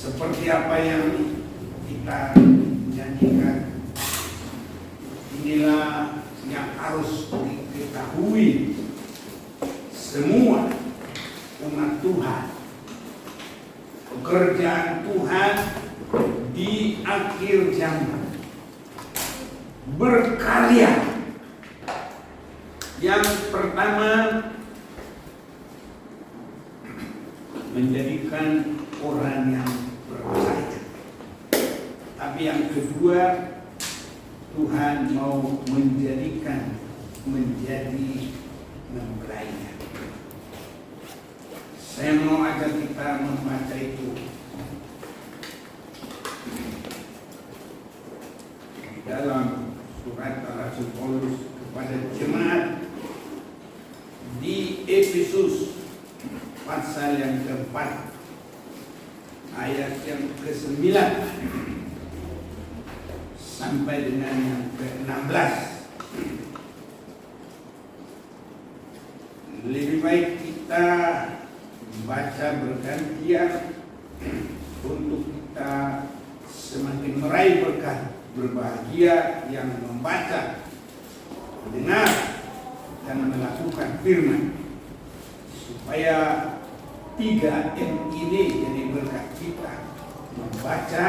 seperti apa yang kita nyanyikan, inilah yang harus diketahui semua umat Tuhan. Pekerjaan Tuhan di akhir zaman berkarya. Yang pertama, menjadikan orang yang percaya. Tapi yang kedua, Tuhan mau menjadikan menjadi mempelainya. Saya mau ajak kita membaca itu di dalam surat Rasul Paulus kepada jemaat di Efesus pasal yang keempat ayat yang ke-9 sampai dengan yang ke-16. Lebih baik kita baca bergantian untuk kita semakin meraih berkat. Berbahagia yang membaca, mendengar, dan melakukan firman, supaya 3M ini jadi berkat kita: membaca,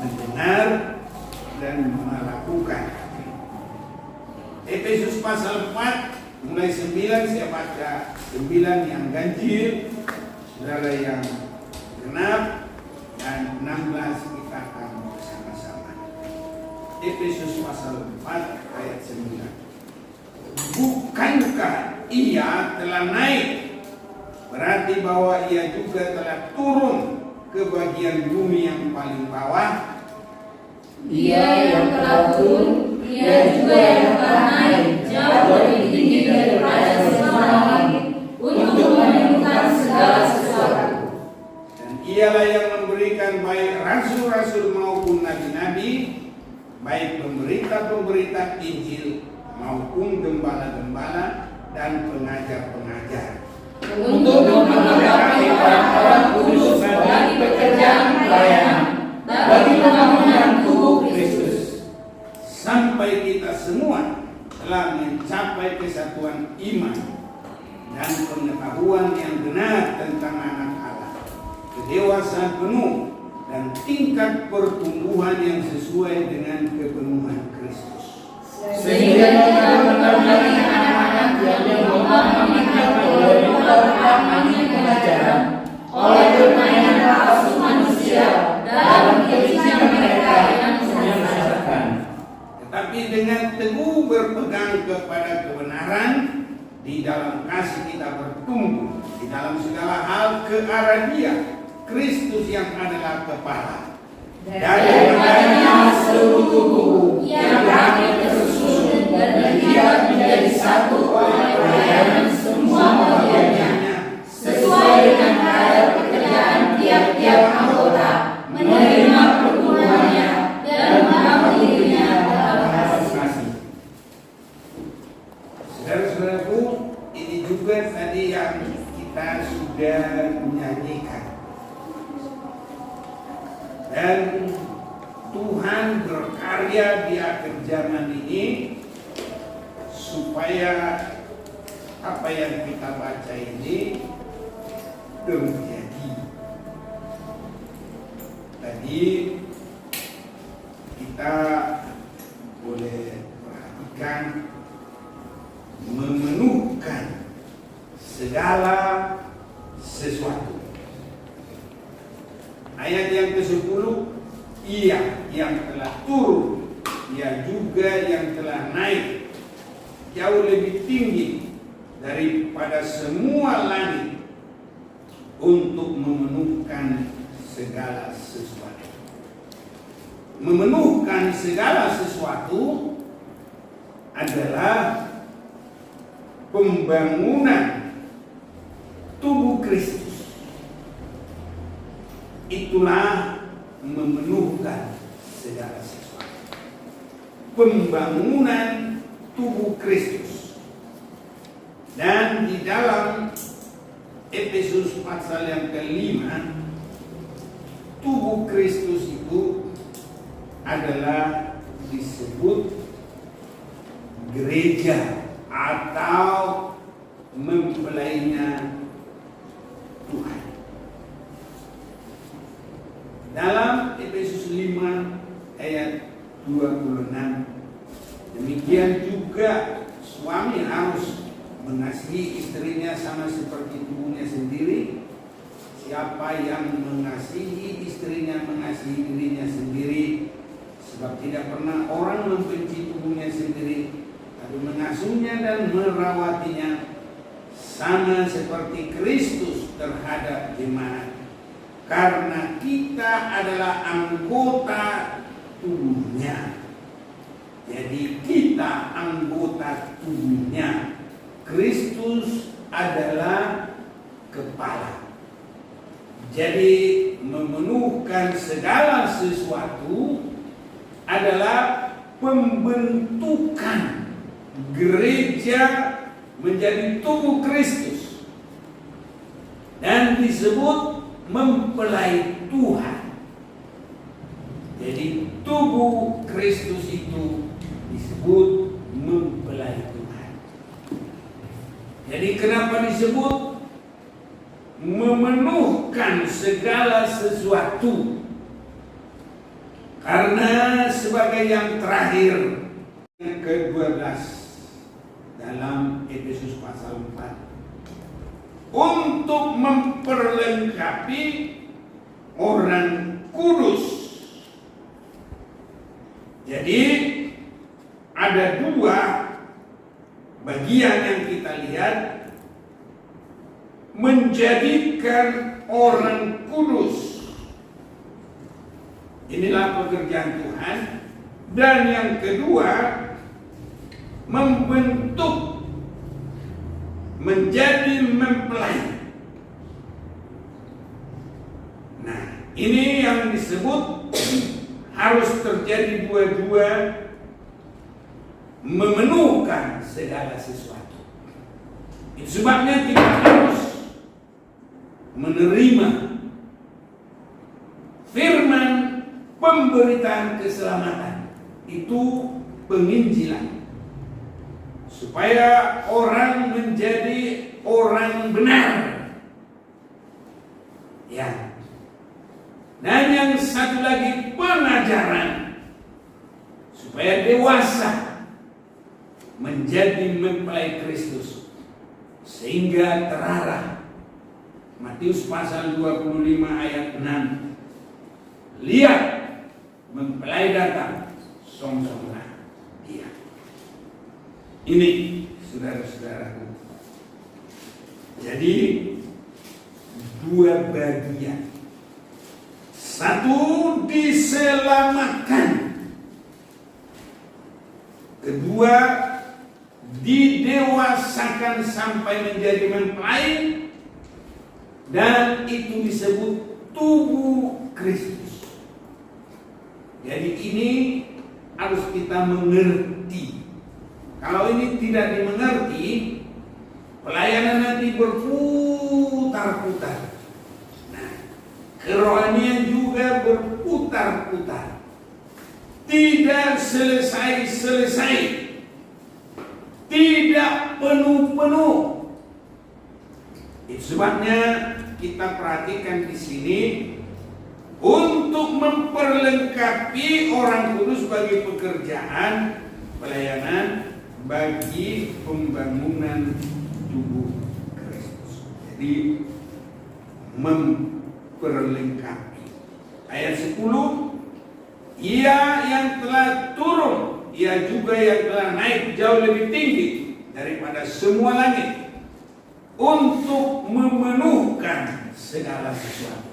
mendengar, dan melakukan. Efesus pasal 4 mulai 9, saya baca 9 yang ganjil, saudara yang genap, dan 16 kita akan bersama-sama. Efesus pasal 4 ayat 9. Bukankah ia telah naik? Berarti bahwa ia juga telah turun ke bagian bumi yang paling bawah. Ia yang telah turun, ia juga yang telah naik jauh lebih tinggi daripada semua langit untuk menemukan segala sesuatu. Dan ialah yang memberikan baik rasul-rasul maupun nabi-nabi, baik pemberita-pemberita Injil maupun gembala-gembala dan pengajar-pengajar, untuk memperlengkapi orang-orang kudus bagi pekerjaan pelayanan, bagi pembangunan tubuh Kristus, sampai kita semua telah mencapai kesatuan iman dan pengetahuan yang benar tentang anak Allah, kedewasaan penuh dan tingkat pertumbuhan yang sesuai dengan kepenuhan Kristus, sehingga kita menjadi anak-anak yang memahami oleh pemahaman pengajaran, oleh permainan palsu manusia dalam kebijakan mereka yang menyesatkan. tetapi dengan teguh berpegang kepada kebenaran, di dalam kasih kita bertumbuh di dalam segala hal ke arah Dia, Kristus yang adalah kepala. Daripadanya seluruh tubuh yang kami tersusun dan terlibat menjadi satu oleh pelayanan semua bagiannya, sesuai dengan kadar pekerjaan tiap-tiap anggota, menerima pertumbuhannya dan mengampuninya dalam kasih. Saudara-saudaraku, ini juga tadi yang kita sudah nyanyikan. Dan Tuhan berkarya di akhir zaman ini supaya apa yang kita baca ini terjadi. Tadi kita boleh perhatikan memenuhkan segala sesuatu. Ayat yang ke-10, ia yang telah turun, ia juga yang telah naik jauh lebih tinggi daripada semua langit untuk memenuhkan segala sesuatu. Memenuhkan segala sesuatu adalah pembangunan tubuh Kristus. Itulah memenuhkan segala sesuatu. Pembangunan tubuh Kristus. Dan di dalam Efesus pasal yang ke-5 tubuh Kristus itu adalah disebut gereja atau mempelainya Tuhan. Dalam Efesus 5 ayat 26, demikian juga suami harus mengasihi istrinya sama seperti tubuhnya sendiri. Siapa yang mengasihi istrinya mengasihi dirinya sendiri, sebab tidak pernah orang membenci tubuhnya sendiri, tapi mengasuhnya dan merawatinya sama seperti Kristus terhadap jemaat. Karena kita adalah anggota tubuhnya. Jadi kita anggota tubuhnya. Kristus adalah kepala. Jadi memenuhkan segala sesuatu adalah pembentukan gereja menjadi tubuh Kristus dan disebut mempelai Tuhan. Jadi tubuh Kristus itu disebut mempelai Tuhan. Jadi kenapa disebut memenuhkan segala sesuatu? Karena sebagai yang terakhir, yang ke-12 dalam Efesus pasal 4, untuk memperlengkapi orang kudus. Jadi ada dua bagian yang kita lihat, menjadikan orang kudus. Inilah pekerjaan Tuhan. Dan yang kedua, membentuk menjadi mempelai. Nah, ini yang disebut harus terjadi dua-dua, memenuhkan segala sesuatu. Itu sebabnya kita harus menerima firman pemberitaan keselamatan, itu penginjilan, supaya orang menjadi orang benar. Ya. Dan yang satu lagi, pengajaran, supaya dewasa menjadi mempelai Kristus, sehingga terarah. Matius pasal 25 ayat 6. Lihat, mempelai datang, songsonglah dia. Ini saudara-saudaraku. Jadi dua bagian. Satu, diselamatkan. Kedua, didewasakan sampai menjadi mempelai. Dan itu disebut tubuh Kristus. Jadi ini harus kita mengerti. Kalau ini tidak dimengerti, pelayanan nanti berputar-putar. Nah, kerohanian juga berputar-putar. Tidak selesai-selesai. Tidak penuh-penuh. Itu sebabnya kita perhatikan di sini, untuk memperlengkapi orang kudus bagi pekerjaan pelayanan bagi pembangunan tubuh Kristus. Jadi memperlengkapi. Ayat 10, ia yang telah turun, ia juga yang telah naik jauh lebih tinggi daripada semua langit, untuk memenuhkan segala sesuatu.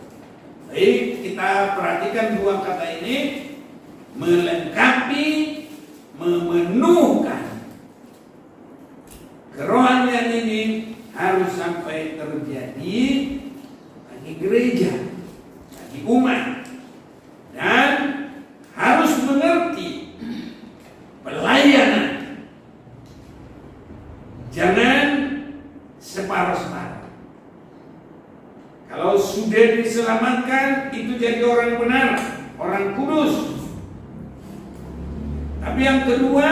Baik, kita perhatikan dua kata ini, melengkapi, memenuhkan. Kerohanian ini harus sampai terjadi bagi gereja, bagi umat, dan harus mengerti pelayanan. Jangan separuh-separuh. Kalau sudah diselamatkan itu jadi orang benar, orang kudus. Tapi yang kedua,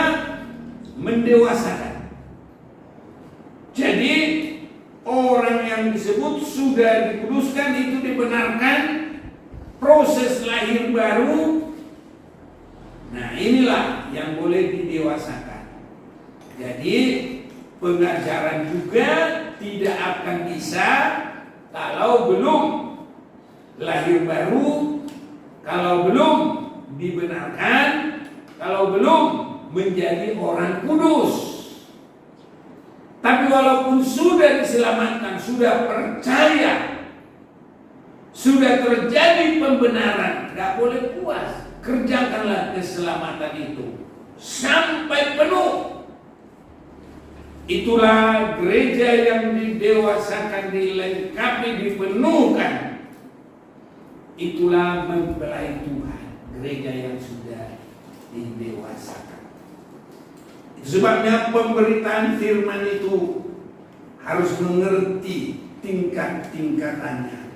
mendewasakan. Jadi orang yang disebut sudah dikuduskan itu dibenarkan, proses lahir baru. Nah, inilah yang boleh didewasakan. Jadi pengajaran juga tidak akan bisa kalau belum lahir baru, kalau belum dibenarkan, kalau belum menjadi orang kudus. Tapi walaupun sudah diselamatkan, sudah percaya, sudah terjadi pembenaran, gak boleh puas. Kerjakanlah keselamatan itu sampai penuh. Itulah gereja yang didewasakan, dilengkapi, dipenuhkan. Itulah mempelai Tuhan, gereja yang sudah didewasakan. Sebabnya pemberitaan firman itu harus mengerti tingkat-tingkatannya.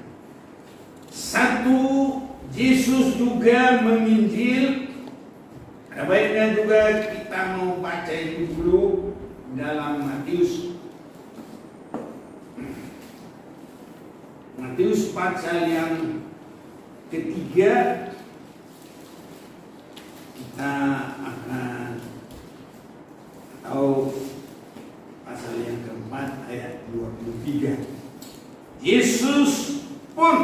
Satu, Yesus juga menginjil. Ada baiknya juga kita mau baca itu dulu dalam Matius pasal yang ketiga. Kita akan tahu pasal yang keempat ayat 23. Yesus pun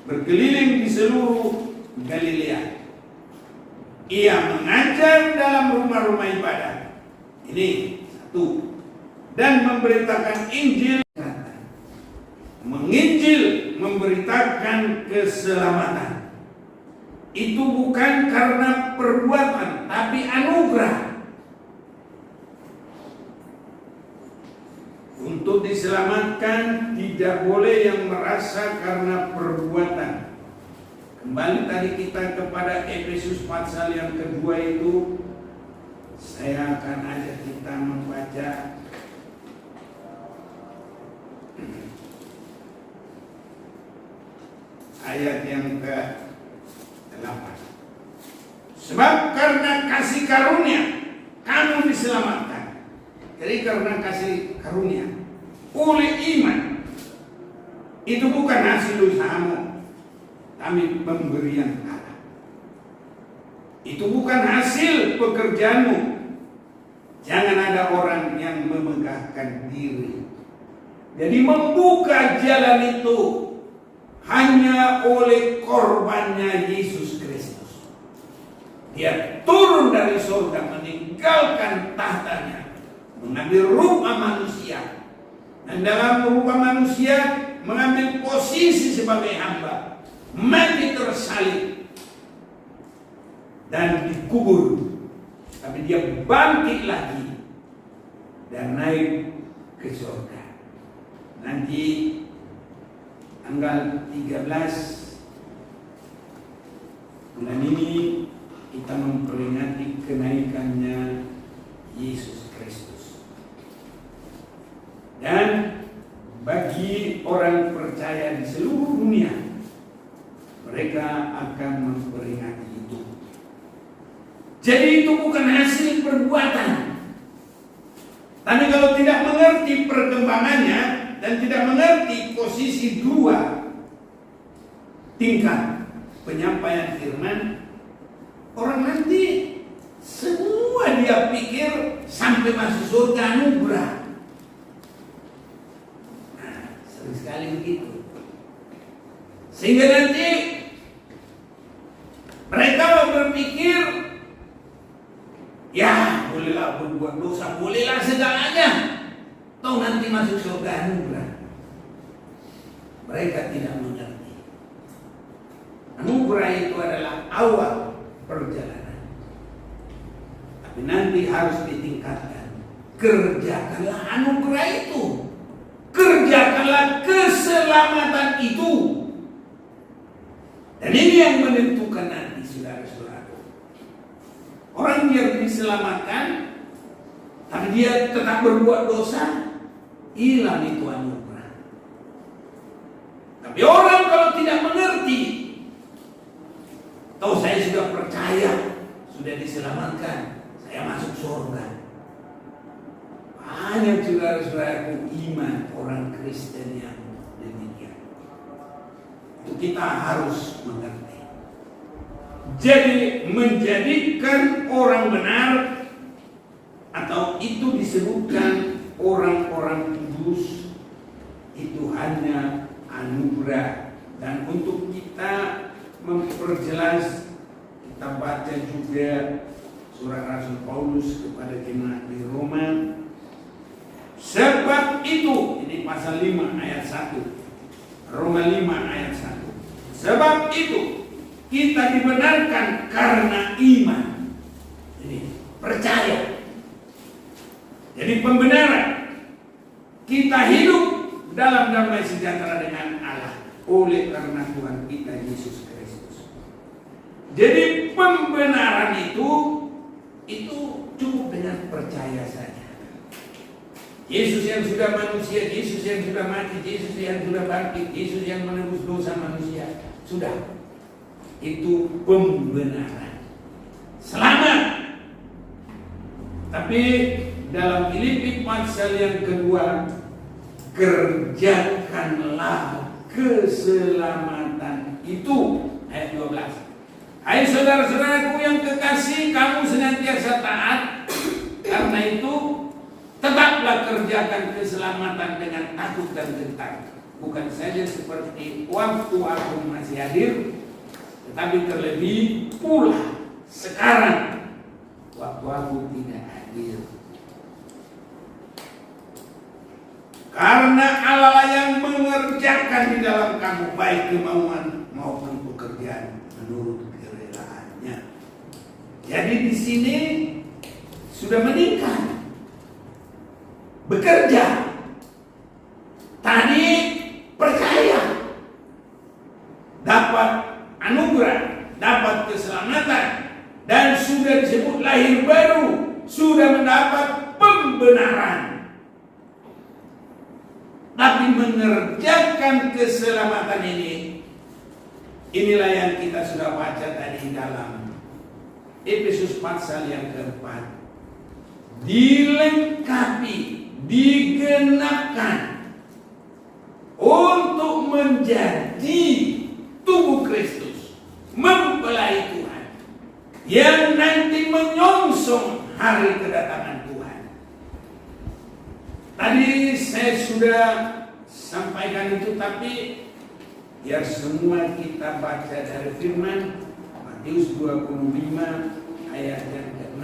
berkeliling di seluruh Galilea. Ia mengajar dalam rumah-rumah ibadah. Ini satu. Dan memberitakan Injil. Menginjil, memberitakan keselamatan. Itu bukan karena perbuatan, tapi anugerah. Untuk diselamatkan tidak boleh yang merasa karena perbuatan. Kembali tadi kita kepada Efesus pasal yang kedua itu. Saya akan ajak kita membaca ayat yang ke-8. Sebab karena kasih karunia kamu diselamatkan. Jadi karena kasih karunia oleh iman. Itu bukan hasil usahamu, tapi pemberian Allah. Itu bukan hasil pekerjaanmu. Jangan ada orang yang memegahkan diri. Jadi membuka jalan itu hanya oleh korbannya Yesus Kristus. Dia turun dari surga, meninggalkan tahtanya, mengambil rupa manusia, dan dalam rupa manusia mengambil posisi sebagai hamba, mati tersalib dan dikubur. Tapi dia bangkit lagi dan naik ke surga. Nanti tanggal 13 bulan ini kita memperingati kenaikannya Yesus Kristus. Dan bagi orang percaya di seluruh dunia, mereka akan memperingati itu. Jadi itu bukan hasil perbuatan. Tapi kalau tidak mengerti perkembangannya dan tidak mengerti posisi dua tingkat penyampaian firman, orang nanti semua dia pikir sampai masuk surga anugerah. Nah, sering sekali begitu. Sehingga nanti mereka berpikir, ya bolehlah berbuat dosa, bolehlah segalanya, toh nanti masuk surga anugerah. Mereka tidak mengerti. Anugerah itu adalah awal perjalanan, tapi nanti harus ditingkatkan. Kerjakanlah anugerah itu, kerjakanlah keselamatan itu. Dan ini yang menentukan nanti, saudara-saudara. Orang yang diselamatkan, tapi dia tetap berbuat dosa, hilang itu anugerah. Tapi orang kalau tidak mengerti, tahu saya sudah percaya, sudah diselamatkan, saya masuk surga. Banyak saudara-saudaraku iman orang Kristen yang demikian. Itu kita harus mengerti. Jadi menjadikan orang benar, atau itu disebutkan orang-orang kudus, itu hanya anugerah. Dan untuk kita memperjelas, kita baca juga surat Rasul Paulus kepada jemaat di Roma. Sebab itu, ini pasal 5 ayat 1, Roma 5 ayat 1. Sebab itu kita dibenarkan karena iman. Jadi percaya. Jadi pembenaran. Kita hidup dalam damai sejahtera dengan Allah oleh karena Tuhan kita Yesus Kristus. Jadi pembenaran itu cukup dengan percaya saja. Yesus yang sudah manusia, Yesus yang sudah mati, Yesus yang sudah bangkit, Yesus yang menebus dosa manusia, sudah. Itu pembenaran. Selamat. Tapi dalam Filipi pasal yang kedua, kerjakanlah keselamatan itu, ayat 12. Hai saudara-saudaraku yang kekasih, kamu senantiasa taat. Karena itu tetaplah kerjakan keselamatan dengan takut dan gentar. Bukan saja seperti waktu aku masih hadir, tetapi terlebih pula sekarang waktu aku tidak hadir. Karena Allah lah yang mengerjakan di dalam kamu baik kemauan maupun pekerjaan menurut kerelaannya. Jadi di sini sudah meningkat, bekerja. Tadi percaya, dapat anugerah, dapat keselamatan, dan sudah disebut lahir baru, sudah mendapat pembenaran. Tapi mengerjakan keselamatan ini, inilah yang kita sudah baca tadi dalam Efesus pasal yang keempat. Dilengkapi, digenapkan untuk menjadi tubuh Kristus, mempelai Tuhan, yang nanti menyongsong hari kedatangan Tuhan. Tadi saya sudah sampaikan itu, tapi biar semua kita baca dari firman Matius 25 ayat yang ke-6.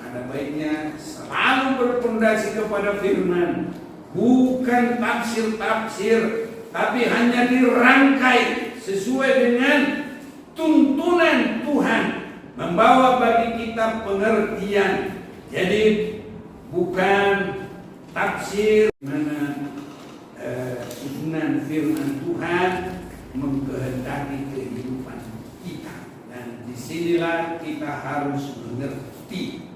Ada baiknya selalu berpondasi kepada firman, bukan tafsir-tafsir, tapi hanya dirangkai sesuai dengan tuntunan Tuhan, membawa bagi kita pengertian. Jadi bukan tafsir mana susunan firman Tuhan mengkehendaki kehidupan kita, dan disinilah kita harus mengerti.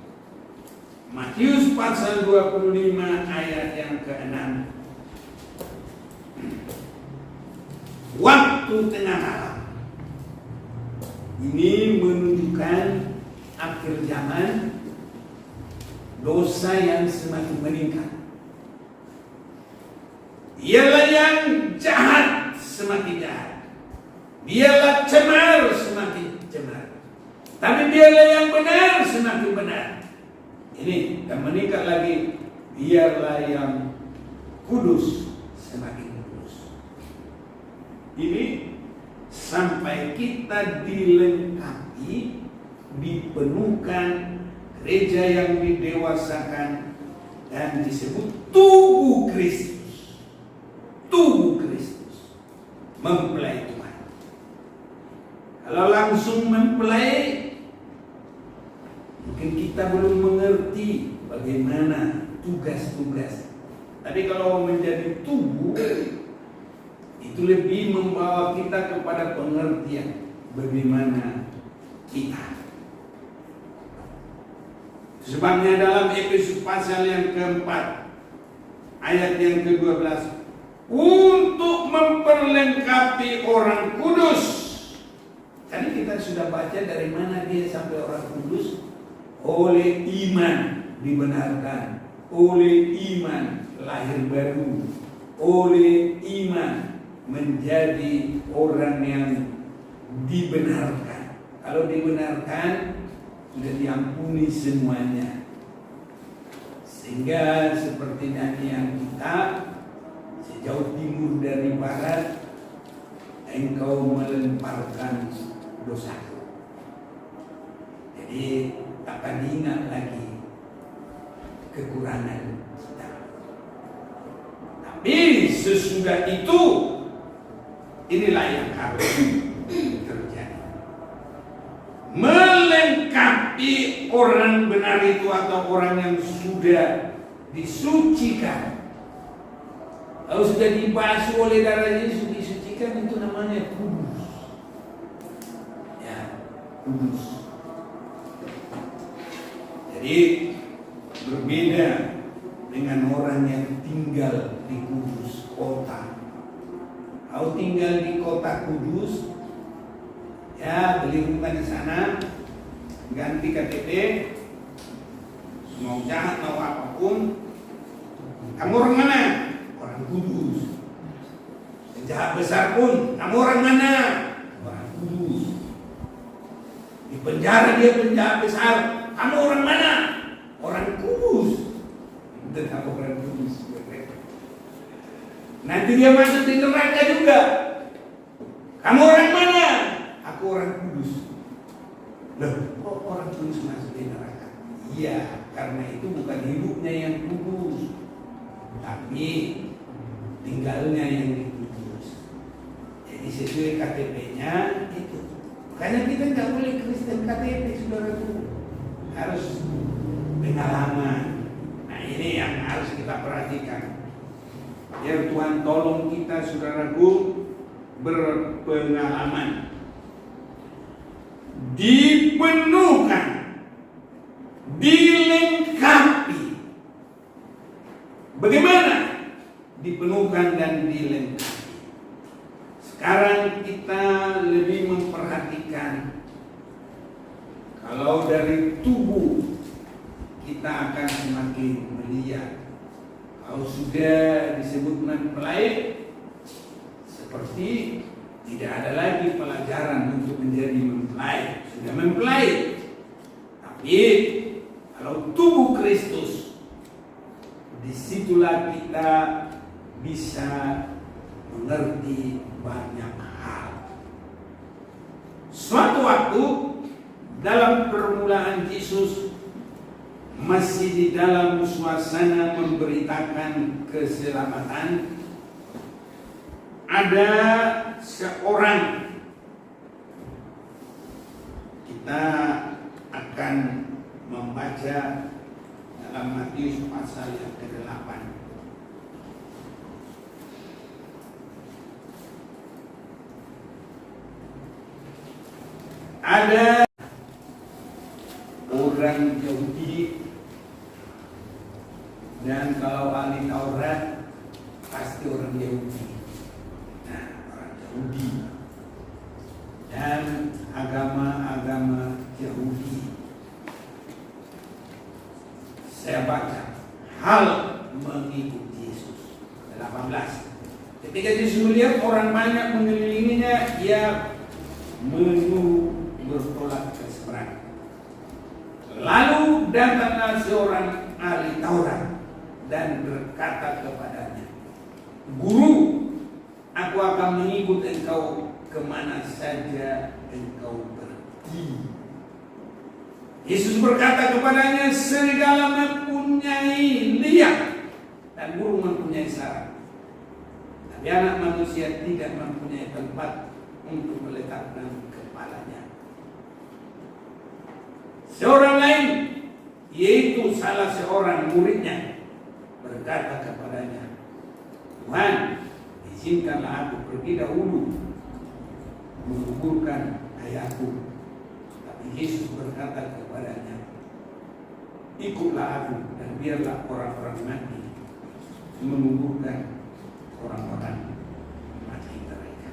Matius pasal 25 ayat yang ke-6. Waktu tengah malam. Ini menunjukkan akhir zaman, dosa yang semakin meningkat. Biarlah yang jahat semakin jahat, biarlah cemar semakin cemar, tapi biarlah yang benar semakin benar. Ini dan meningkat lagi, biarlah yang kudus semakin kudus. Ini sampai kita dilengkapi, dipenuhkan, gereja yang didewasakan dan disebut tubuh Kristus. Tubuh Kristus, mempelai Tuhan. Kalau langsung mempelai, mungkin kita belum mengerti bagaimana tugas-tugas. Tapi kalau menjadi tubuh, itu lebih membawa kita kepada pengertian bagaimana kita. Sebabnya dalam Efesus pasal yang keempat, ayat yang ke-12, untuk memperlengkapi orang kudus. Tadi kita sudah baca dari mana dia sampai orang kudus. Oleh iman dibenarkan, oleh iman lahir baru, oleh iman menjadi orang yang dibenarkan. Kalau dibenarkan sudah diampuni semuanya. Sehingga seperti nyanyian kita, sejauh timur dari barat engkau melemparkan dosaku. Jadi takkan diingat lagi kekurangan kita. Tapi sesudah itu, inilah yang harus terjadi. Melengkapi orang benar itu atau orang yang sudah disucikan. Kalau sudah dibasuh oleh darah Yesus, disucikan, itu namanya kudus. Ya, kudus. Jadi berbeda dengan orang yang tinggal di Kudus kota. Kau tinggal di kota Kudus, ya beli rumah di sana, ganti KTP, mau jahat mau apapun, kamu orang mana? Orang Kudus. Penjahat besar pun, kamu orang mana? Orang Kudus. Di penjara dia penjahat besar. Kamu orang mana? Orang Kudus. Tetap orang Kudus. Nanti dia masuk di neraka juga. Kamu orang mana? Aku orang Kudus. Loh, kok orang Kudus masuk di neraka? Iya, karena itu bukan hidupnya yang kudus, tapi tinggalnya yang di Kudus. Jadi sesuai KTP-nya itu. Makanya kita nggak boleh Kristen KTP, saudaraku. Harus pengalaman. Nah, ini yang harus kita perhatikan. Ya Tuhan tolong kita, saudaraku, berpengalaman, dipenuhkan, dilengkapi. Bagaimana dipenuhkan dan dilengkapi? Sekarang kita lebih memperhatikan. Kalau dari tubuh kita akan semakin melihat. Kalau sudah disebut mempelai, seperti tidak ada lagi pelajaran untuk menjadi mempelai. Sudah mempelai. Tapi kalau tubuh Kristus, disitulah kita bisa mengerti banyak hal. Suatu waktu dalam permulaan Yesus masih di dalam suasana memberitakan keselamatan, ada seorang, kita akan membaca dalam Matius pasal yang ke-8. Ada orang Yahudi, dan kalau ahli Taurat pasti orang Yahudi. Nah, orang Yahudi dan agama-agama Yahudi. Saya baca hal mengikuti Yesus 18. Ketika Yesus melihat orang banyak mengelilinginya, ia menyuruh bertolak ke seberang. Lalu datanglah seorang ahli Taurat dan berkata kepadanya, "Guru, aku akan mengikut engkau kemana saja engkau pergi." Yesus berkata kepadanya, "Serigala mempunyai liang dan burung mempunyai sarang, tapi anak manusia tidak mempunyai tempat untuk meletakkan kepalanya." Seorang lain, yaitu salah seorang muridnya, berkata kepadanya, "Tuhan, izinkanlah aku pergi dahulu menguburkan ayahku." Tapi Yesus berkata kepadanya, "Ikutlah aku dan biarlah orang-orang mati menguburkan orang-orang mati mereka.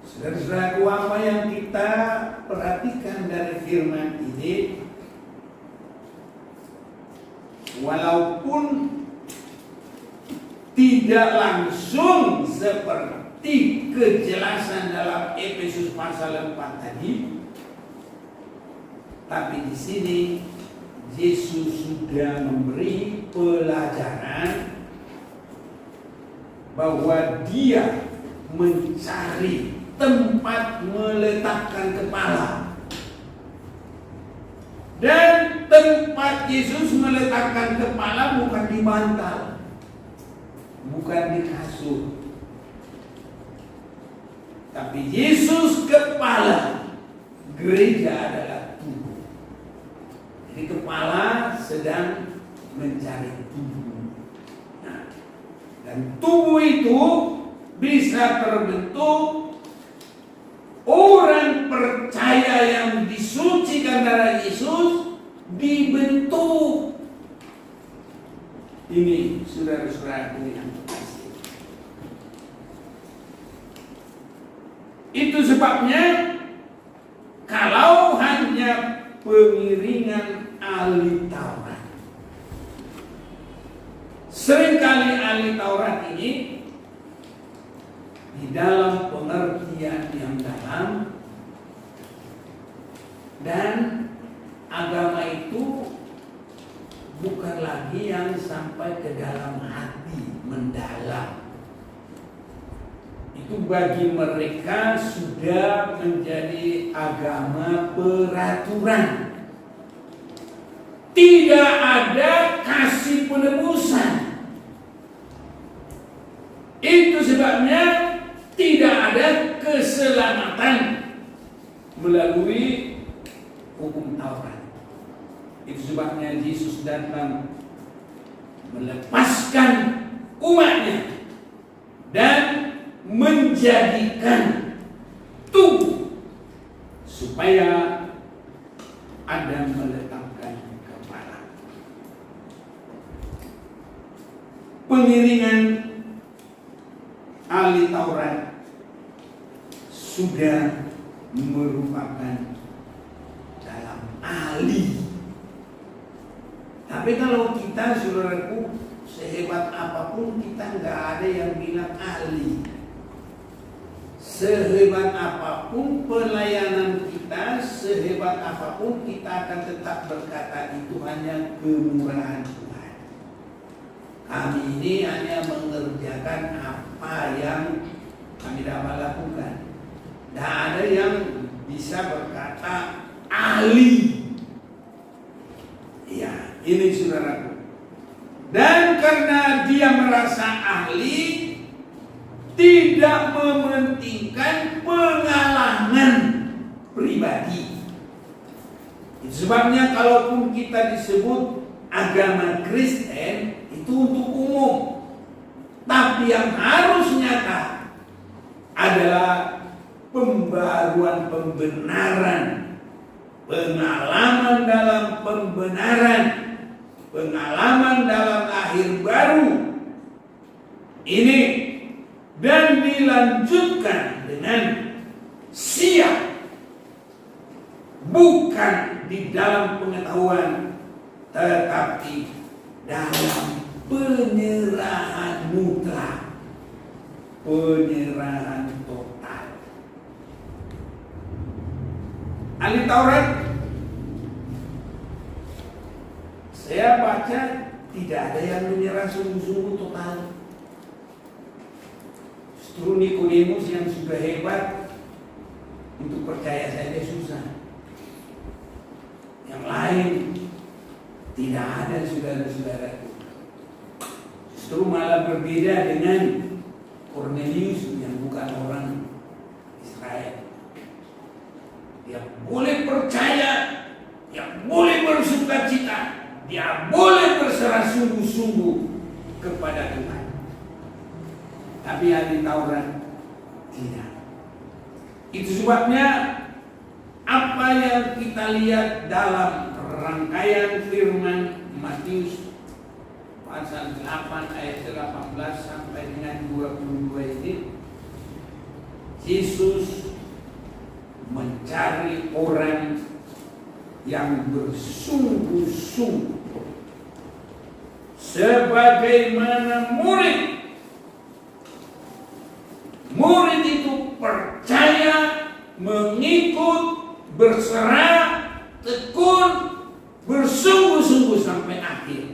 Saudara-saudaraku, apa yang kita perhatikan dari firman ini, walaupun tidak langsung seperti kejelasan dalam Efesus pasal 4 tadi, tapi di sini Yesus sudah memberi pelajaran bahwa Dia mencari tempat meletakkan kepala. Dan tempat Yesus meletakkan kepala bukan di bantal, bukan di kasur, tapi Yesus kepala, gereja adalah tubuh. Jadi kepala sedang mencari tubuh. Nah, dan tubuh itu bisa terbentuk orang percaya yang disucikan darah Yesus dibentuk. Ini saudara-saudaraku yang terkasih. Itu sebabnya kalau hanya pengiringan ahli Taurat, seringkali ahli Taurat ini di dalam pengertian yang dalam, dan agama itu bukan lagi yang sampai ke dalam hati, mendalam. Itu bagi mereka sudah menjadi agama peraturan. Tidak ada kasih penebusan. Itu sebabnya tidak ada keselamatan melalui hukum Taurat. Itu sebabnya Yesus datang melepaskan umatnya dan menjadikan tubuh supaya ada meletakkan kepala. Pengiringan ahli Taurat sudah merupakan dalam ahli. Tapi kalau kita, saudaraku, sehebat apapun kita nggak ada yang bilang ahli. Sehebat apapun pelayanan kita, sehebat apapun kita akan tetap berkata itu hanya kemurahan Tuhan. Kami ini hanya mengerjakan apa yang kami dapat lakukan. Tidak ada yang bisa berkata ahli. Ya, ini saudaraku. Dan karena dia merasa ahli, tidak mementingkan pengalaman pribadi. Itu sebabnya kalaupun kita disebut agama Kristen, itu untuk umum. Tapi yang harus nyata adalah pembaruan pembenaran, pengalaman dalam pembenaran, pengalaman dalam lahir baru. Ini dan dilanjutkan dengan siap, bukan di dalam pengetahuan, tetapi dalam penyerahan mutlak, penyerahan total. Ahli Taurat, saya baca tidak ada yang menyerah sungguh-sungguh total. Justru Nikodemus yang sudah hebat untuk percaya saja susah. Yang lain tidak ada, saudara-saudaraku. Justru malah berbeda dengan Cornelius yang bukan orang Israel. Dia boleh percaya, dia boleh bersukacita, dia boleh berserah sungguh-sungguh kepada Tuhan. Tapi ahli Taurat tidak. Itu sebabnya apa yang kita lihat dalam rangkaian firman Matius pasal 8 ayat 18 sampai dengan 22 ini, Yesus mencari orang yang bersungguh-sungguh sebagaimana murid. Murid itu percaya, mengikut, berserah, tekun, bersungguh-sungguh sampai akhir.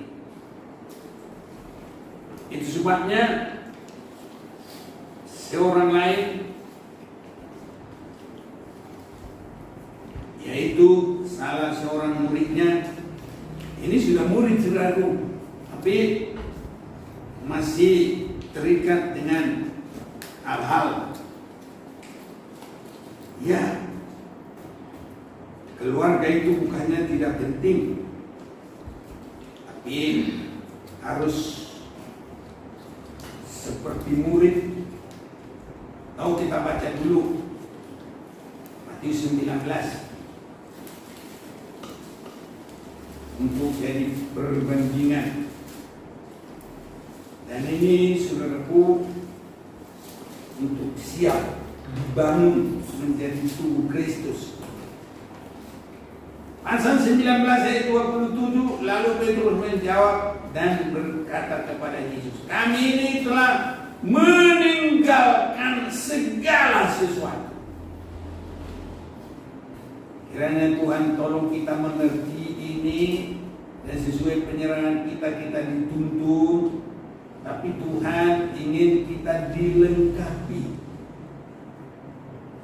Itu sebabnya seorang lain, yaitu salah seorang muridnya, ini sudah murid saudaraku, tapi masih terikat dengan hal-hal ya, keluarga itu bukannya tidak penting, tapi harus seperti murid. Tahu, kita baca dulu Matius 19 untuk jadi perbandingan. Dan ini saudaraku untuk siap dibangun menjadi tubuh Kristus. Pasal 19 ayat 27, lalu Petrus menjawab dan berkata kepada Yesus, kami ini telah meninggalkan segala sesuatu. Kiranya Tuhan tolong kita mengerti ini, dan sesuai penyerahan kita dituntun, tapi Tuhan ingin kita dilengkapi.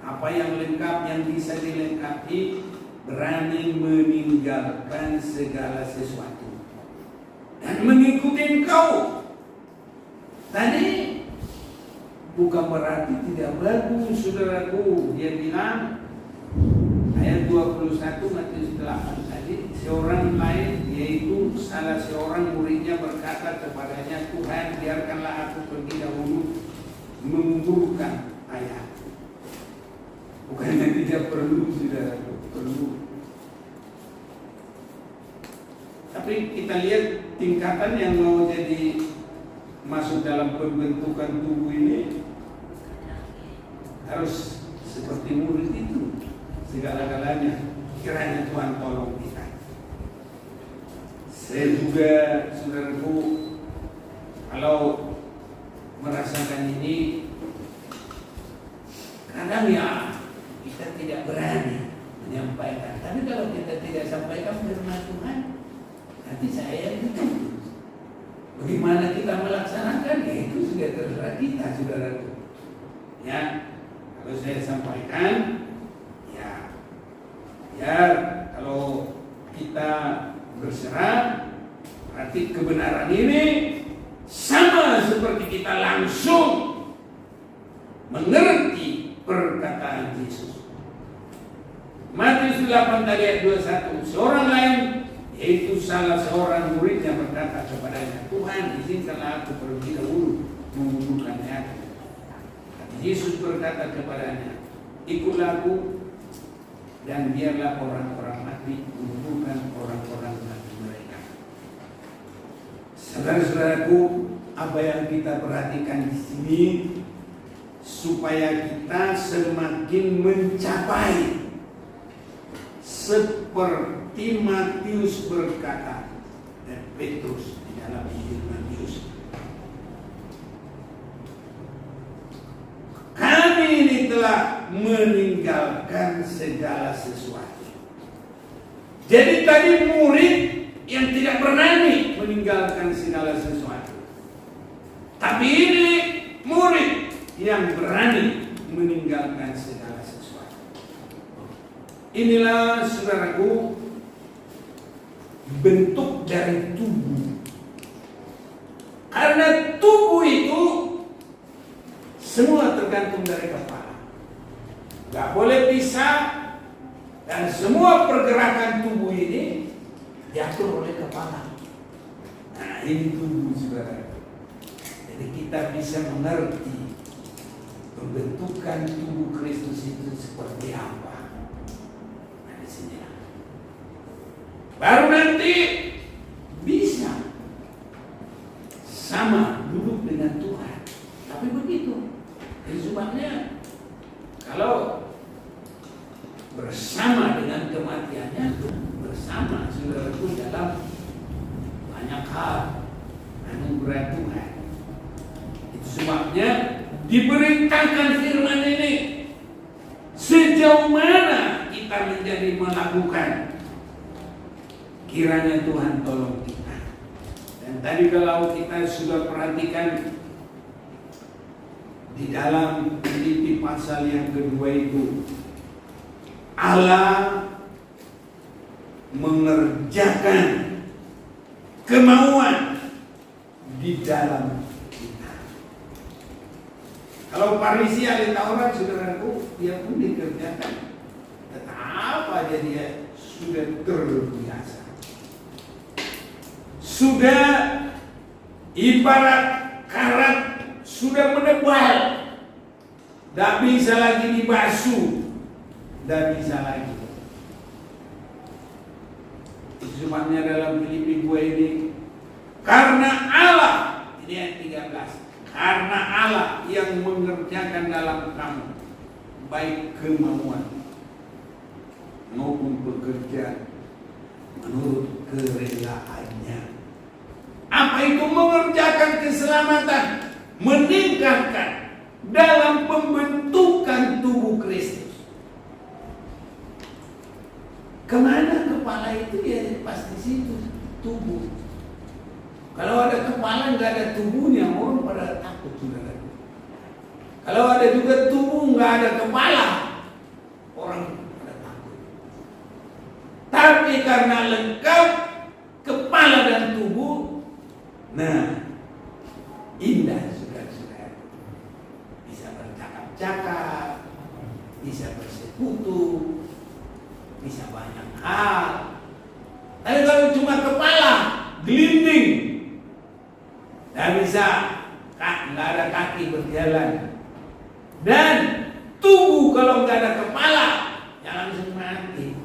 Apa yang lengkap, yang bisa dilengkapi, berani meninggalkan segala sesuatu dan mengikuti Engkau. Tadi bukan berarti tidak bagus saudaraku. Dia bilang ayat 21 Matius 8 tadi, seorang lain, yaitu salah seorang muridnya berkata kepadanya, Tuhan, biarkanlah aku pergi dahulu menguburkan ayahku. Bukannya tidak perlu, saudaraku, perlu. Tapi kita lihat tingkatan yang mau jadi masuk dalam pembentukan tubuh ini harus seperti murid itu segala-galanya. Kiranya Tuhan tolong kita. Saya juga saudaraku, kalau merasakan ini, kadang ya kita tidak berani menyampaikan. Tapi kalau kita tidak sampaikan firman Tuhan, nanti saya itu bagaimana kita melaksanakan, ya itu sudah terserah kita, saudaraku. Ya, kalau saya sampaikan, ya biar kalau kita berserah, berarti kebenaran ini sama seperti kita langsung mengerti perkataan Yesus. Matius 8 ayat 21, seorang lain, yaitu salah seorang muridnya berkata kepadanya, Tuhan, izinkanlah aku pergi dahulu menguburkan ayahku. Yesus berkata kepadanya, ikutlah aku, dan biarlah orang-orang mati menguburkan orang-orang mati mereka. Saudara-saudaraku, apa yang kita perhatikan di sini, supaya kita semakin mencapai seperti Matius berkata, dan Petrus di dalam Injil Matius, kami ini telah meninggalkan segala sesuatu. Jadi tadi murid yang tidak berani meninggalkan segala sesuatu, tapi ini murid yang berani meninggalkan segala sesuatu. Inilah saudaraku bentuk dari tubuh. Karena tubuh itu semua tergantung dari kepala, gak boleh pisah, dan semua pergerakan tubuh ini diatur oleh kepala. Nah, ini tubuh saudara. Jadi kita bisa mengerti pembentukan tubuh Kristus itu seperti apa. Nah, di sini baru nanti bisa sebabnya kalau bersama dengan kematiannya, bersama saudaraku dalam banyak hal anugerah Tuhan. Itu sebabnya diberitakan firman ini, sejauh mana kita menjadi melakukan, kiranya Tuhan tolong kita. Dan tadi kalau kita sudah perhatikan di dalam Filipi pasal yang kedua itu, Allah mengerjakan kemauan di dalam kita. Kalau Farisi ahli Taurat, saudaraku, dia pun dikerjakan, tetap aja dia sudah terbiasa, sudah ibarat karat sudah menebal, tidak bisa lagi dibasuh, tidak bisa lagi. Itu sebabnya dalam Filipi 2 ini, karena Allah, ini ayat 13, karena Allah yang mengerjakan dalam kamu baik kemauan maupun bekerja menurut kerelaannya. Apa itu mengerjakan keselamatan? Meningkatkan dalam pembentukan tubuh Kristus. Kemana kepala itu ya pasti situ, tubuh. Kalau ada kepala nggak ada tubuhnya, orang pada takut, saudara. Kalau ada juga tubuh nggak ada kepala, orang pada takut. Tapi karena lengkap kepala dan tubuh, nah indah, saudara-saudara. Bisa bercakap-cakap, bisa bersekutu, bisa banyak hal. Tapi kalau cuma kepala, gelinding, nggak bisa, nggak ada kaki berjalan. Dan tubuh kalau nggak ada kepala, ya langsung mati.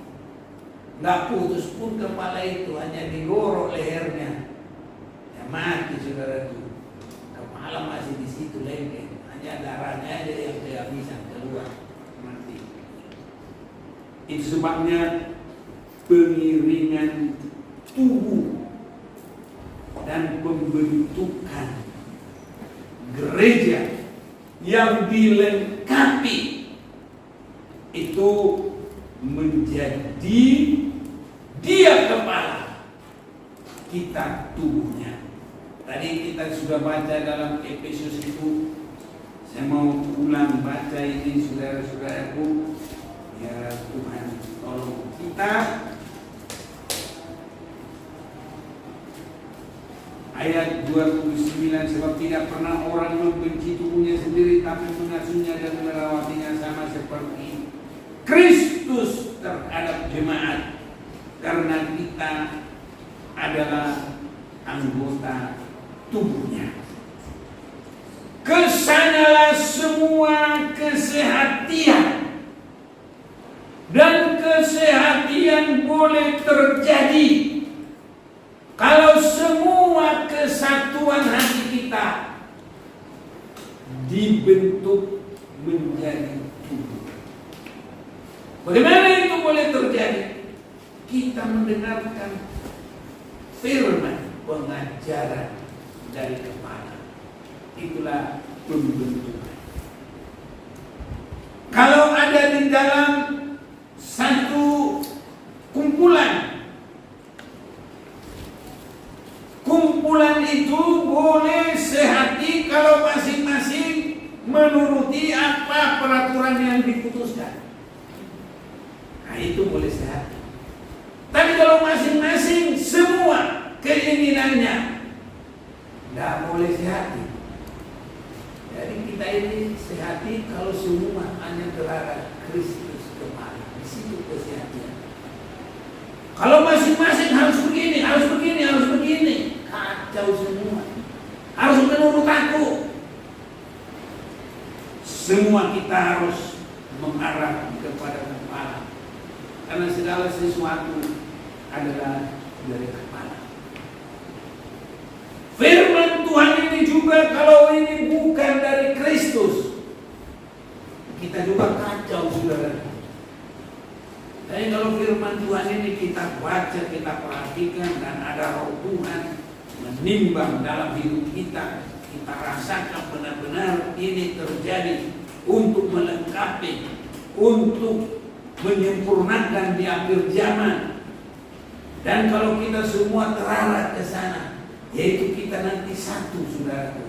Nggak putus pun kepala itu, hanya digorok lehernya, ya mati, saudaraku. Kepala masih di situ lengket, hanya darahnya aja yang tidak bisa keluar, mati. Itu sebabnya pengiringan tubuh dan pembentukan gereja yang dilengkapi itu menjadi dia kepala, kita tubuhnya. Tadi kita sudah baca dalam Efesus itu. Saya mau ulang baca ini, saudara-saudaraku. Ya Tuhan tolong kita. Ayat 29, sebab tidak pernah orang membenci tubuhnya sendiri, tapi mengasuhnya dan merawatinya sama seperti Kristus terhadap jemaat, karena kita adalah anggota tubuhnya. Kesanalah semua kesehatian, dan kesehatian boleh terjadi kalau semua kesatuan hati kita dibentuk menjadi tubuh. Bagaimana itu boleh terjadi? Kita mendengarkan firman, pengajaran dari kepala. Itulah pembentukan. Kalau ada di dalam satu kumpulan, kumpulan itu boleh sehati kalau masing-masing menuruti apa peraturan yang diputuskan. Nah itu boleh sehati. Tapi kalau masing-masing semua keinginannya, tidak boleh sehati. Jadi kita ini sehati kalau semua hanya terhadap Kristus kepala. Di situ kesehatian. Kalau masing-masing harus begini, harus begini, harus begini, kacau semua. Harus menurut aku. Semua kita harus mengarah kepada kepala. Karena segala sesuatu adalah dari kepala. Firman Tuhan ini juga kalau ini bukan dari Kristus, kita juga kacau, saudara. Tapi kalau firman Tuhan ini kita baca, kita perhatikan, dan ada roh Tuhan menimbang dalam hidup kita, kita rasakan benar-benar ini terjadi untuk melengkapi, untuk menyempurnakan di akhir zaman. Dan kalau kita semua terarah ke sana, yaitu kita nanti satu, saudaraku.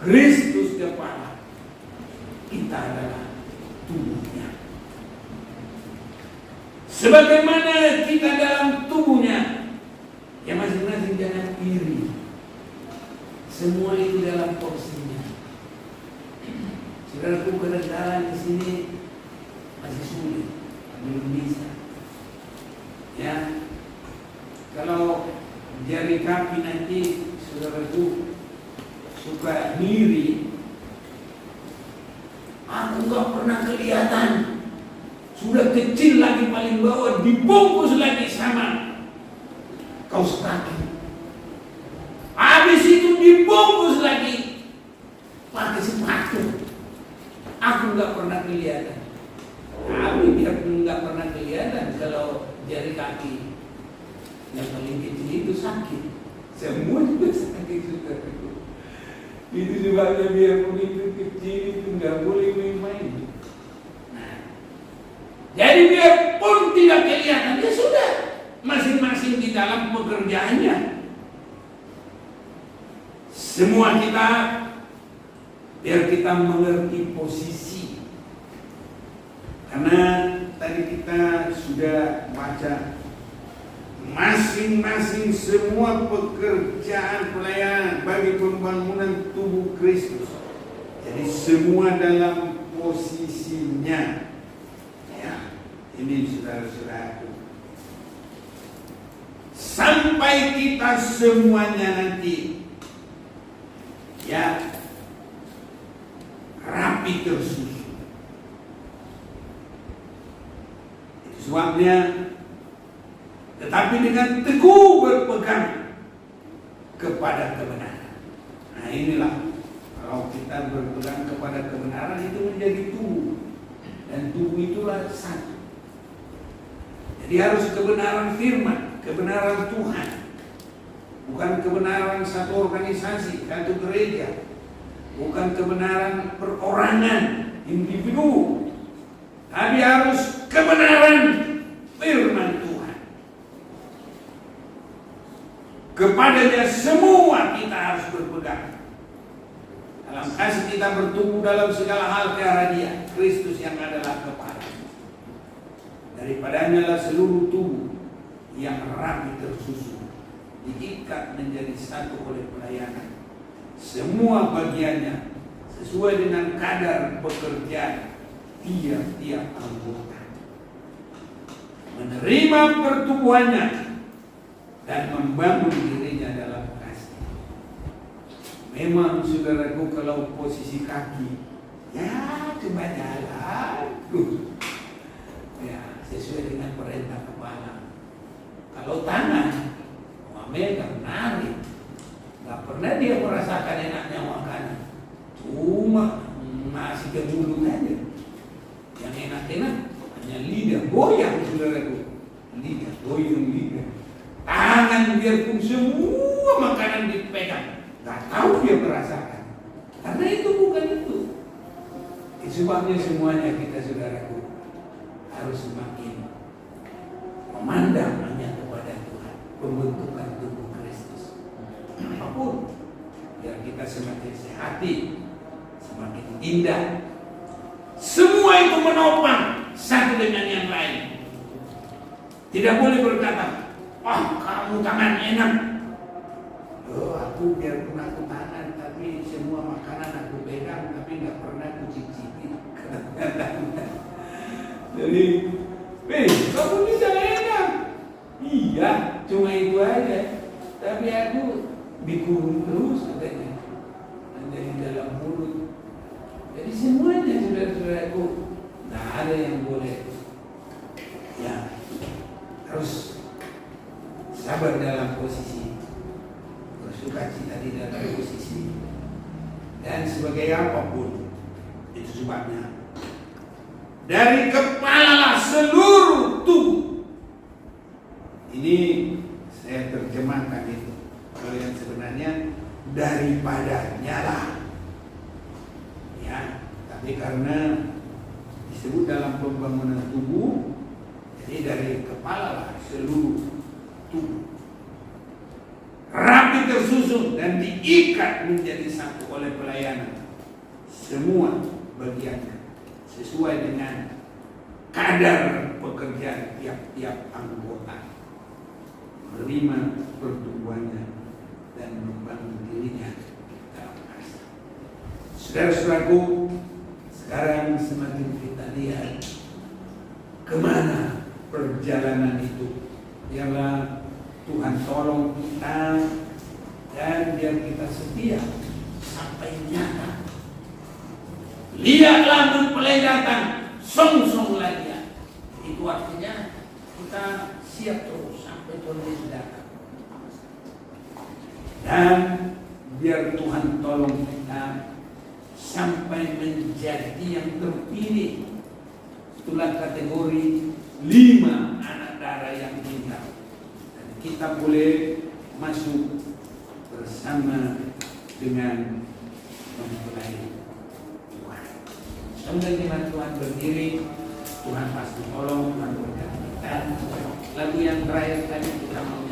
Kristus kepala, kita adalah tubuhnya. Sebagaimana kita dalam tubuhnya, ya masing-masing jangan iri. Semua itu dalam porsinya. Saudaraku, kadang-kadang di sini masih sulit, belum bisa. Ya, kalau jari kaki nanti, saudaraku, suka ngiri, aku nggak pernah kelihatan. Sudah kecil lagi paling bawah, dibungkus lagi sama kaos kaki. Habis itu dibungkus lagi pakai sepatu. Aku nggak pernah kelihatan. Tapi biarpun nggak pernah kelihatan, kalau jari kaki yang paling kecil itu sakit. Semua juga sakit, saudara. Itu sebabnya biarpun itu kecil itu nggak boleh main-main. Jadi biarpun tidak kelihatan, ya sudah, masing-masing di dalam pekerjaannya. Semua kita, biar kita mengerti posisi. Karena tadi kita sudah baca, masing-masing semua pekerjaan pelayanan bagi pembangunan tubuh Kristus. Jadi semua dalam posisinya. Ini saudara-saudaraku, sampai kita semuanya nanti ya rapi tersusun. Itu sebabnya, tetapi dengan teguh berpegang kepada kebenaran. Nah inilah, kalau kita berpegang kepada kebenaran itu menjadi tubuh, dan tubuh itulah satu. Jadi harus kebenaran firman, kebenaran Tuhan. Bukan kebenaran satu organisasi, satu gereja. Bukan kebenaran perorangan, individu. Tapi harus kebenaran firman Tuhan. Kepadanya semua kita harus berpegang. Dalam kasih kita bertumbuh dalam segala hal ke arah Dia, Kristus yang adalah kepala. Daripadanya lah seluruh tubuh yang rapi tersusun, diikat menjadi satu oleh pelayanan. Semua bagiannya sesuai dengan kadar pekerjaan tiap-tiap anggota. Menerima pertumbuhannya dan membangun dirinya dalam kasih. Memang saudaraku, kalau posisi kaki, ya cuma jalan. Ya, sesuai dengan perintah kepala. Kalau tangan, memegang, narik, nggak pernah dia merasakan enaknya makanan. Cuma masih ke mulut aja. Yang enak-enak hanya lidah, goyang, saudaraku. Lidah, goyang lidah. Tangan biarpun semua makanan dipegang, nggak tahu dia merasakan. Karena itu bukan itu. Sebabnya semuanya kita, saudaraku, harus semakin memandang hanya kepada Tuhan, pembentukan tubuh Kristus. Apapun, biar kita semakin sehati, semakin indah. Semua itu menopang satu dengan yang lain. Tidak boleh berkata, kamu tangan enak. Aku biarpun aku tangan, tapi semua makanan aku pegang, tapi nggak pernah aku cicipi. Jadi, kamu bisa enak. Iya, cuma itu aja. Tapi aku dikurung terus katanya. Ada di dalam mulut. Jadi semuanya, saudara-saudaraku, nggak ada yang boleh. Ya, harus sabar dalam posisi, bersukacita di dalam posisi, dan sebagai apapun. Itu sebabnya dari kepala seluruh tubuh. Ini saya terjemahkan itu. Kalau yang sebenarnya daripada nyala, ya. Tapi karena disebut dalam pembangunan tubuh, jadi dari kepala seluruh tubuh rapi tersusun dan diikat menjadi satu oleh pelayanan semua bagiannya sesuai dengan kadar pekerjaan tiap-tiap anggota, menerima pertumbuhannya dan membangun dirinya dalam Kristus. Saudara-saudaraku, sekarang semakin kita lihat kemana perjalanan itu, ialah Tuhan tolong kita dan biar kita setia sampai nyata. Lihatlah mempelai datang, song-song lagi. Itu artinya kita siap terus sampai Tuhan Yesus datang. Dan biar Tuhan tolong kita sampai menjadi yang terpilih. Itulah kategori 5 anak darah yang tinggal. Dan kita boleh masuk bersama dengan mempelai Tuhan. Semoga Tuhan berdiri, Tuhan pasti tolong, Tuhan berkati kita. Lagu yang terakhir tadi kita mau